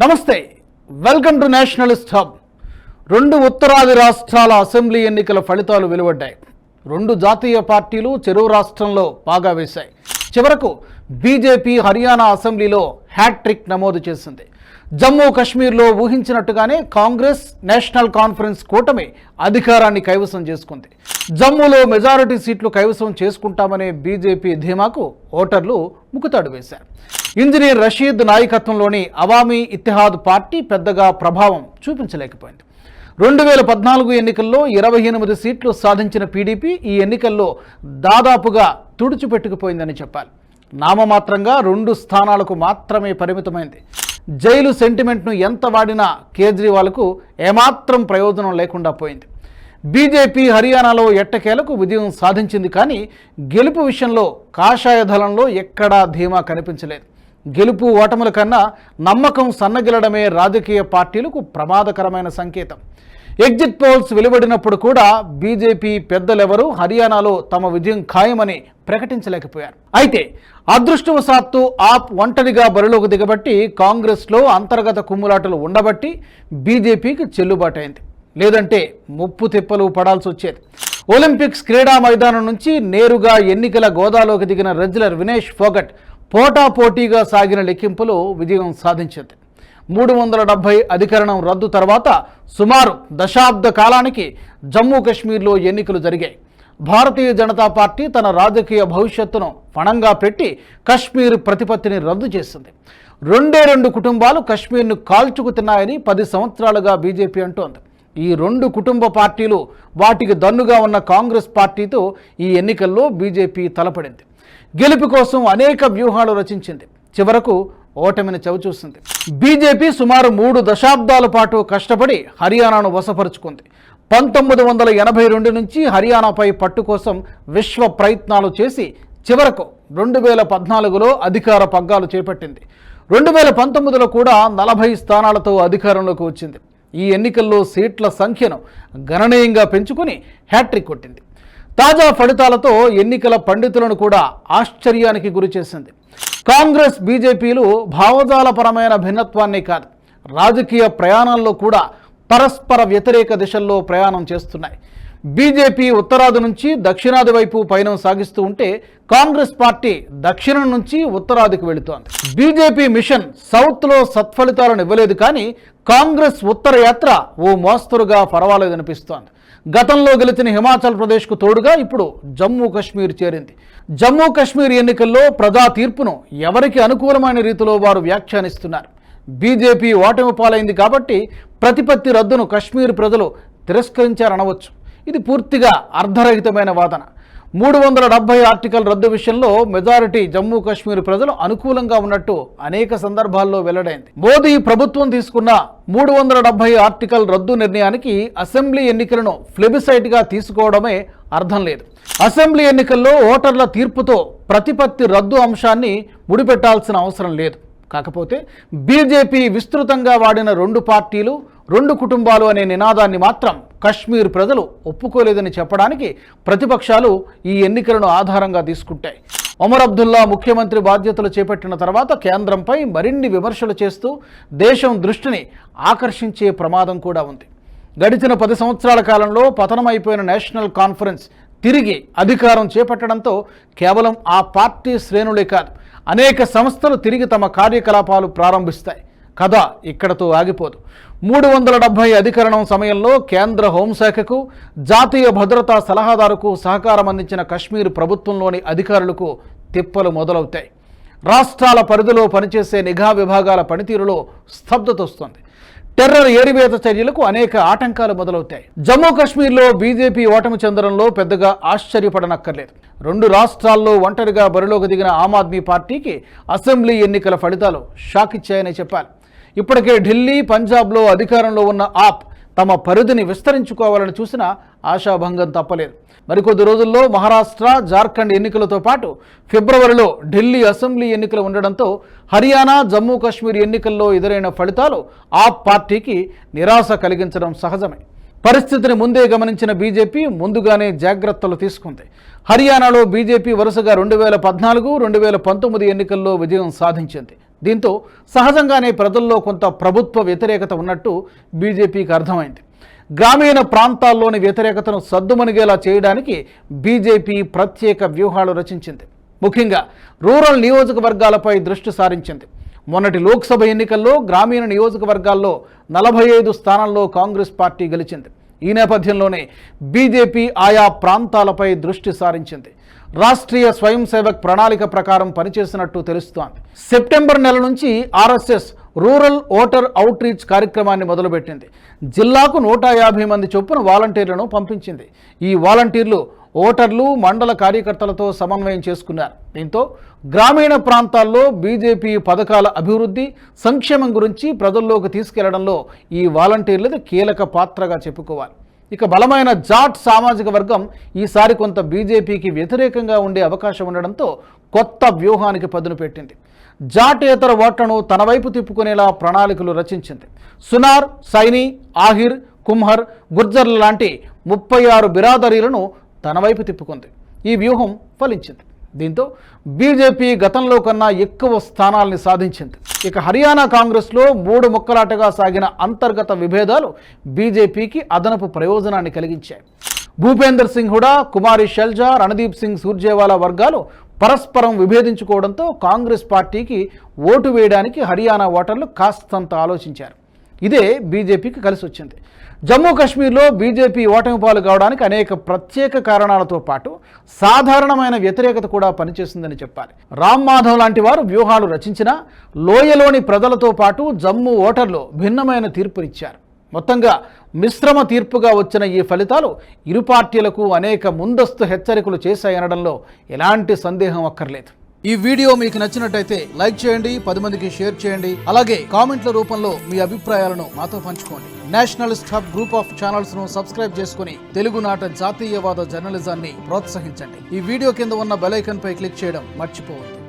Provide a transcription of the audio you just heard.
నమస్తే, welcome to Nationalist hub. రెండు ఉత్తరాది రాష్ట్రాల అసెంబ్లీ ఎన్నికల ఫలితాలు వెలువడ్డాయి. రెండు జాతీయ పార్టీలు చెరువు రాష్ట్రంలో బాగా వేశాయి. చివరకు బీజేపీ హర్యానా అసెంబ్లీలో హ్యాట్రిక్ నమోదు చేసింది. జమ్మూ కాశ్మీర్లో ఊహించినట్టుగానే కాంగ్రెస్ నేషనల్ కాన్ఫరెన్స్ కూటమి అధికారాన్ని కైవసం చేసుకుంది. జమ్మూలో మెజారిటీ సీట్లు కైవసం చేసుకుంటామనే బీజేపీ ధీమాకు ఓటర్లు ముకుతాడు వేశారు. ఇంజనీర్ రషీద్ నాయకత్వంలోని అవామీ ఇత్తిహాద్ పార్టీ పెద్దగా ప్రభావం చూపించలేకపోయింది. 2014 ఎన్నికల్లో 28 సీట్లు సాధించిన పీడీపీ ఈ ఎన్నికల్లో దాదాపుగా తుడిచిపెట్టుకుపోయిందని చెప్పాలి. నామమాత్రంగా 2 స్థానాలకు మాత్రమే పరిమితమైంది. జైలు సెంటిమెంట్ను ఎంత వాడినా కేజ్రీవాల్కు ఏమాత్రం ప్రయోజనం లేకుండా పోయింది. బీజేపీ హర్యానాలో ఎట్టకేలకు విజయం సాధించింది, కానీ గెలుపు విషయంలో కాషాయ దళంలో ఎక్కడా ధీమా కనిపించలేదు. గెలుపు ఓటముల కన్నా నమ్మకం సన్నగిలడమే రాజకీయ పార్టీలకు ప్రమాదకరమైన సంకేతం. ఎగ్జిట్ పోల్స్ వెలువడినప్పుడు కూడా బీజేపీ పెద్దలెవరూ హర్యానాలో తమ విజయం ఖాయమని ప్రకటించలేకపోయారు. అయితే అదృష్టవశాత్తు ఆప్ ఒంటరిగా బరిలోకి దిగబట్టి కాంగ్రెస్లో అంతర్గత కుమ్ములాటలు ఉండబట్టి బీజేపీకి చెల్లుబాటైంది. లేదంటే ముప్పు తిప్పలు పడాల్సి వచ్చేది. ఒలింపిక్స్ క్రీడా మైదానం నుంచి నేరుగా ఎన్నికల గోదాలోకి దిగిన రెజ్లర్ వినేష్ ఫోగట్ పోటాపోటీగా సాగిన లెక్కింపులో విజయం సాధించింది. 370 అధికరణం రద్దు తర్వాత సుమారు దశాబ్ద కాలానికి జమ్మూ కాశ్మీర్లో ఎన్నికలు జరిగాయి. భారతీయ జనతా పార్టీ తన రాజకీయ భవిష్యత్తును పణంగా పెట్టి కశ్మీర్ ప్రతిపత్తిని రద్దు చేసింది. 2 కుటుంబాలు కశ్మీర్ను కాల్చుకు తిన్నాయని 10 సంవత్సరాలుగా బీజేపీ అంటోంది. ఈ 2 కుటుంబ పార్టీలు వాటికి దన్నుగా ఉన్న కాంగ్రెస్ పార్టీతో ఈ ఎన్నికల్లో బీజేపీ తలపడింది. గెలుపు కోసం అనేక వ్యూహాలు రచించింది. చివరకు ఓటమిని చవిచూసింది. బీజేపీ సుమారు 3 దశాబ్దాల పాటు కష్టపడి హర్యానాను వశపరుచుకుంది. 1982 నుంచి హర్యానాపై పట్టు కోసం విశ్వ ప్రయత్నాలు చేసి చివరకు 2014లో అధికార పగ్గాలు చేపట్టింది. 2019లో కూడా 40 స్థానాలతో అధికారంలోకి వచ్చింది. ఈ ఎన్నికల్లో సీట్ల సంఖ్యను గణనీయంగా పెంచుకుని హ్యాట్రిక్ కొట్టింది. తాజా ఫలితాలతో ఎన్నికల పండితులను కూడా ఆశ్చర్యానికి గురిచేసింది. కాంగ్రెస్ బీజేపీలు భావజాలపరమైన భిన్నత్వాన్ని కాదు, రాజకీయ ప్రయాణాల్లో కూడా పరస్పర వ్యతిరేక దిశల్లో ప్రయాణం చేస్తున్నాయి. బీజేపీ ఉత్తరాది నుంచి దక్షిణాది వైపు పయనం సాగిస్తూ ఉంటే కాంగ్రెస్ పార్టీ దక్షిణం నుంచి ఉత్తరాదికి వెళుతోంది. బీజేపీ మిషన్ సౌత్లో సత్ఫలితాలను ఇవ్వలేదు, కానీ కాంగ్రెస్ ఉత్తర యాత్ర ఓ మోస్తరుగా పర్వాలేదనిపిస్తోంది. గతంలో గెలిచిన హిమాచల్ ప్రదేశ్కు తోడుగా ఇప్పుడు జమ్మూ కాశ్మీర్ చేరింది. జమ్మూ కాశ్మీర్ ఎన్నికల్లో ప్రజా తీర్పును ఎవరికి అనుకూలమైన రీతిలో వారు వ్యాఖ్యానిస్తున్నారు. బీజేపీ ఓటమి పాలైంది కాబట్టి ప్రతిపత్తి రద్దును కశ్మీర్ ప్రజలు తిరస్కరించారనవచ్చు. ఇది పూర్తిగా అర్ధరహితమైన వాదన. 370 ఆర్టికల్ రద్దు విషయంలో మెజారిటీ జమ్మూ కాశ్మీర్ ప్రజలు అనుకూలంగా ఉన్నట్టు అనేక సందర్భాల్లో వెల్లడైంది. మోదీ ప్రభుత్వం తీసుకున్న 370 ఆర్టికల్ రద్దు నిర్ణయానికి అసెంబ్లీ ఎన్నికలను ప్లెబిసైట్గా తీసుకోవడమే అర్థం లేదు. అసెంబ్లీ ఎన్నికల్లో ఓటర్ల తీర్పుతో ప్రతిపత్తి రద్దు అంశాన్ని ముడిపెట్టాల్సిన అవసరం లేదు. కాకపోతే బీజేపీ విస్తృతంగా వాడిన 2 పార్టీలు 2 కుటుంబాలు అనే నినాదాన్ని మాత్రం కశ్మీర్ ప్రజలు ఒప్పుకోలేదని చెప్పడానికి ప్రతిపక్షాలు ఈ ఎన్నికలను ఆధారంగా తీసుకుంటాయి. ఒమర్ అబ్దుల్లా ముఖ్యమంత్రి బాధ్యతలు చేపట్టిన తర్వాత కేంద్రంపై మరిన్ని విమర్శలు చేస్తూ దేశం దృష్టిని ఆకర్షించే ప్రమాదం కూడా ఉంది. గడిచిన 10 సంవత్సరాల కాలంలో పతనమైపోయిన నేషనల్ కాన్ఫరెన్స్ తిరిగి అధికారం చేపట్టడంతో కేవలం ఆ పార్టీ శ్రేణులే కాదు, అనేక సంస్థలు తిరిగి తమ కార్యకలాపాలు ప్రారంభిస్తాయి. కథ ఇక్కడతో ఆగిపోదు. 370 అధికరణం సమయంలో కేంద్ర హోంశాఖకు, జాతీయ భద్రతా సలహాదారుకు సహకారం అందించిన కశ్మీర్ ప్రభుత్వంలోని అధికారులకు తిప్పలు మొదలవుతాయి. రాష్ట్రాల పరిధిలో పనిచేసే నిఘా విభాగాల పనితీరులో స్తబ్దత వస్తుంది. టెర్రర్ ఏరివేత చర్యలకు అనేక ఆటంకాలు మొదలవుతాయి. జమ్మూ కాశ్మీర్లో బీజేపీ ఓటమి చెందడంలో పెద్దగా ఆశ్చర్యపడనక్కర్లేదు. 2 రాష్ట్రాల్లో ఒంటరిగా బరిలోకి దిగిన ఆమ్ ఆద్మీ పార్టీకి అసెంబ్లీ ఎన్నికల ఫలితాలు షాక్ ఇచ్చాయని చెప్పాలి. ఇప్పటికే ఢిల్లీ, పంజాబ్లో అధికారంలో ఉన్న ఆప్ తమ పరిధిని విస్తరించుకోవాలని చూసినా ఆశాభంగం తప్పలేదు. మరికొద్ది రోజుల్లో మహారాష్ట్ర, జార్ఖండ్ ఎన్నికలతో పాటు ఫిబ్రవరిలో ఢిల్లీ అసెంబ్లీ ఎన్నికలు ఉండడంతో హర్యానా, జమ్మూ కాశ్మీర్ ఎన్నికల్లో ఎదురైన ఫలితాలు ఆప్ పార్టీకి నిరాశ కలిగించడం సహజమే. పరిస్థితిని ముందే గమనించిన బీజేపీ ముందుగానే జాగ్రత్తలు తీసుకుంది. హర్యానాలో బీజేపీ వరుసగా 2014, 2019 ఎన్నికల్లో విజయం సాధించింది. దీంతో సహజంగానే ప్రజల్లో కొంత ప్రభుత్వ వ్యతిరేకత ఉన్నట్టు బీజేపీకి అర్థమైంది. గ్రామీణ ప్రాంతాల్లోని వ్యతిరేకతను సద్దుమణిగేలా చేయడానికి బీజేపీ ప్రత్యేక వ్యూహాలు రచించింది. ముఖ్యంగా రూరల్ నియోజకవర్గాలపై దృష్టి సారించింది. మొన్నటి లోక్సభ ఎన్నికల్లో గ్రామీణ నియోజకవర్గాల్లో 45 స్థానాల్లో కాంగ్రెస్ పార్టీ గెలిచింది. ఈ నేపథ్యంలోనే బీజేపీ ఆయా ప్రాంతాలపై దృష్టి సారించింది. రాష్ట్రీయ స్వయం సేవక్ ప్రణాళిక ప్రకారం పనిచేసినట్టు తెలుస్తోంది. సెప్టెంబర్ నెల నుంచి RSS rural voter out reach కార్యక్రమాన్ని మొదలుపెట్టింది. జిల్లాకు 150 మంది చొప్పున వాలంటీర్లను పంపించింది. ఈ వాలంటీర్లు ఓటర్లు, మండల కార్యకర్తలతో సమన్వయం చేసుకున్నారు. దీంతో గ్రామీణ ప్రాంతాల్లో బీజేపీ పథకాల అభివృద్ధి, సంక్షేమం గురించి ప్రజల్లోకి తీసుకెళ్లడంలో ఈ వాలంటీర్లది కీలక పాత్రగా చెప్పుకోవాలి. ఇక బలమైన జాట్ సామాజిక వర్గం ఈసారి కొంత బీజేపీకి వ్యతిరేకంగా ఉండే అవకాశం ఉండడంతో కొత్త వ్యూహానికి పదును పెట్టింది. జాటేతర ఓట్లను తన వైపు తిప్పుకునేలా ప్రణాళికలు రచించింది. సునార్, సైని, ఆహిర్, కుమ్హర్, గుర్జర్ల లాంటి 36 బిరాదరీలను తన వైపు తిప్పుకుంది. ఈ వ్యూహం ఫలించింది. దీంతో బీజేపీ గతంలో కన్నా ఎక్కువ స్థానాల్ని సాధించింది. ఇక హర్యానా కాంగ్రెస్లో 3 ముక్కలాటగా సాగిన అంతర్గత విభేదాలు బీజేపీకి అదనపు ప్రయోజనాన్ని కలిగించాయి. భూపేందర్ సింగ్ హుడా, కుమారి షెల్జా, రణదీప్ సింగ్ సూర్జేవాలా వర్గాలు పరస్పరం విభేదించుకోవడంతో కాంగ్రెస్ పార్టీకి ఓటు వేయడానికి హర్యానా ఓటర్లు కాస్తంత ఆలోచించారు. ఇదే బీజేపీకి కలిసి వచ్చింది. జమ్మూ కాశ్మీర్లో బీజేపీ ఓటమి పాలు కావడానికి అనేక ప్రత్యేక కారణాలతో పాటు సాధారణమైన వ్యతిరేకత కూడా పనిచేస్తుందని చెప్పాలి. రామ్ మాధవ్ లాంటి వారు వ్యూహాలు రచించినా లోయలోని ప్రజలతో పాటు జమ్మూ ఓటర్లు భిన్నమైన తీర్పునిచ్చారు. మొత్తంగా మిశ్రమ తీర్పుగా వచ్చిన ఈ ఫలితాలు ఇరు పార్టీలకు అనేక ముందస్తు హెచ్చరికలు చేశాయనడంలో ఎలాంటి సందేహం అక్కర్లేదు. ఈ వీడియో మీకు నచ్చినట్టయితే లైక్ చేయండి, 10 మందికి షేర్ చేయండి. అలాగే కామెంట్ల రూపంలో మీ అభిప్రాయాలను మాతో పంచుకోండి. Nationalist hub group of channels ను సబ్స్క్రైబ్ చేసుకుని తెలుగునాట జాతీయవాద జర్నలిజాన్ని ప్రోత్సహించండి. ఈ వీడియో కింద ఉన్న బెల్ ఐకాన్ పై క్లిక్ చేయడం మర్చిపోవద్దు.